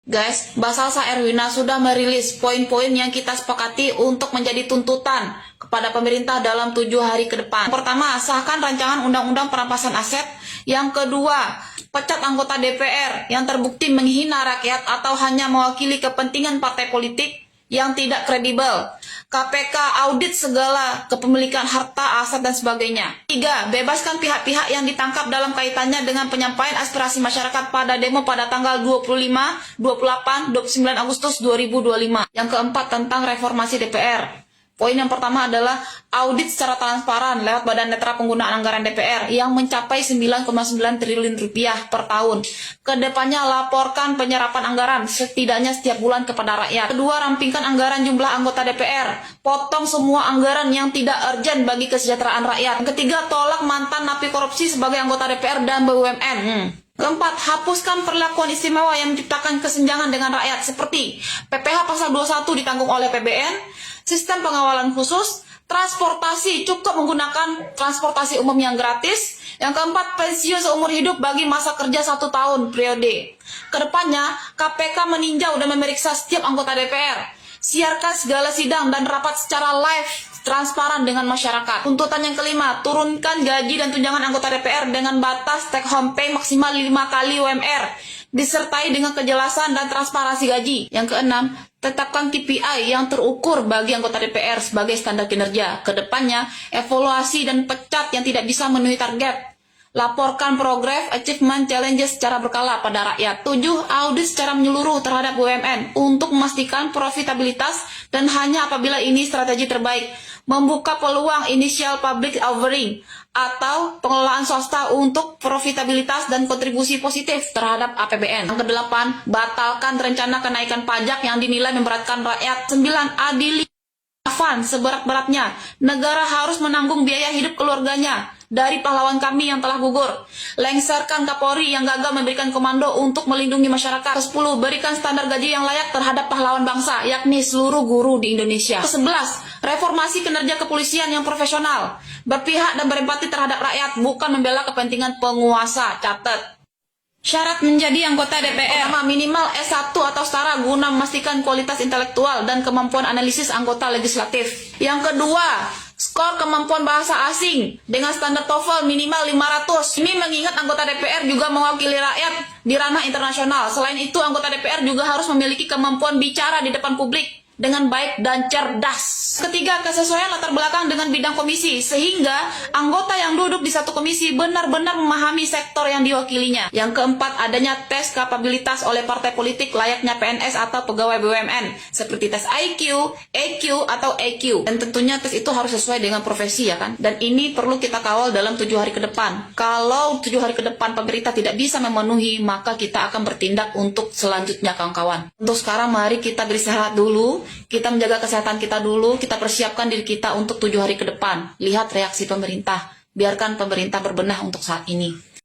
Guys, Basalsa Erwina sudah merilis poin-poin yang kita sepakati untuk menjadi tuntutan kepada pemerintah dalam 7 hari ke depan. Yang pertama, sahkan rancangan undang-undang perampasan aset. Yang kedua, pecat anggota DPR yang terbukti menghina rakyat atau hanya mewakili kepentingan partai politik yang tidak kredibel. KPK audit segala kepemilikan harta, aset, dan sebagainya. 3. Bebaskan pihak-pihak yang ditangkap dalam kaitannya dengan penyampaian aspirasi masyarakat pada demo pada tanggal 25, 28, 29 Agustus 2025. Yang keempat, tentang reformasi DPR. Poin yang pertama adalah audit secara transparan lewat Badan Netral Penggunaan Anggaran DPR yang mencapai 9,9 triliun rupiah per tahun. Kedepannya laporkan penyerapan anggaran setidaknya setiap bulan kepada rakyat. Kedua, rampingkan anggaran jumlah anggota DPR. Potong semua anggaran yang tidak urgent bagi kesejahteraan rakyat. Ketiga, tolak mantan napi korupsi sebagai anggota DPR dan BUMN. Keempat, hapuskan perlakuan istimewa yang menciptakan kesenjangan dengan rakyat seperti PPh pasal 21 ditanggung oleh PBN, sistem pengawalan khusus, transportasi cukup menggunakan transportasi umum yang gratis. Yang keempat, pensiun seumur hidup bagi masa kerja 1 tahun periode. Kedepannya, KPK meninjau dan memeriksa setiap anggota DPR. Siarkan segala sidang dan rapat secara live, transparan dengan masyarakat. Tuntutan yang kelima, turunkan gaji dan tunjangan anggota DPR dengan batas take home pay maksimal 5 kali UMR, disertai dengan kejelasan dan transparansi gaji. Yang keenam, tetapkan KPI yang terukur bagi anggota DPR sebagai standar kinerja. Kedepannya, evaluasi dan pecat yang tidak bisa memenuhi target. Laporkan progress, achievement, challenges secara berkala pada rakyat. 7. Audit secara menyeluruh terhadap BUMN untuk memastikan profitabilitas dan hanya apabila ini strategi terbaik. Membuka peluang initial public offering atau pengelolaan swasta untuk profitabilitas dan kontribusi positif terhadap APBN. Yang kedelapan, batalkan rencana kenaikan pajak yang dinilai memberatkan rakyat. 9. Adili seberat-beratnya. Negara harus menanggung biaya hidup keluarganya dari pahlawan kami yang telah gugur. Lengserkan Kapolri yang gagal memberikan komando untuk melindungi masyarakat. 10. Berikan standar gaji yang layak terhadap pahlawan bangsa, yakni seluruh guru di Indonesia. 11. Reformasi kinerja kepolisian yang profesional, berpihak dan berempati terhadap rakyat, bukan membela kepentingan penguasa. Catat. Syarat menjadi anggota DPR: pertama, minimal S1 atau setara guna memastikan kualitas intelektual dan kemampuan analisis anggota legislatif. Yang kedua, skor kemampuan bahasa asing dengan standar TOEFL minimal 500. Ini mengingat anggota DPR juga mewakili rakyat di ranah internasional. Selain itu, anggota DPR juga harus memiliki kemampuan bicara di depan publik dengan baik dan cerdas. Ketiga, kesesuaian latar belakang dengan bidang komisi, sehingga anggota yang duduk di satu komisi benar-benar memahami sektor yang diwakilinya. Yang keempat, adanya tes kapabilitas oleh partai politik layaknya PNS atau pegawai BUMN, seperti tes IQ, EQ, atau EQ. Dan tentunya tes itu harus sesuai dengan profesi, ya kan? Dan ini perlu kita kawal dalam 7 hari ke depan. Kalau 7 hari ke depan pemerintah tidak bisa memenuhi, maka kita akan bertindak untuk selanjutnya, kawan-kawan. Untuk sekarang, mari kita beristirahat dulu. Kita menjaga kesehatan kita dulu, kita persiapkan diri kita untuk 7 hari ke depan. Lihat reaksi pemerintah, biarkan pemerintah berbenah untuk saat ini.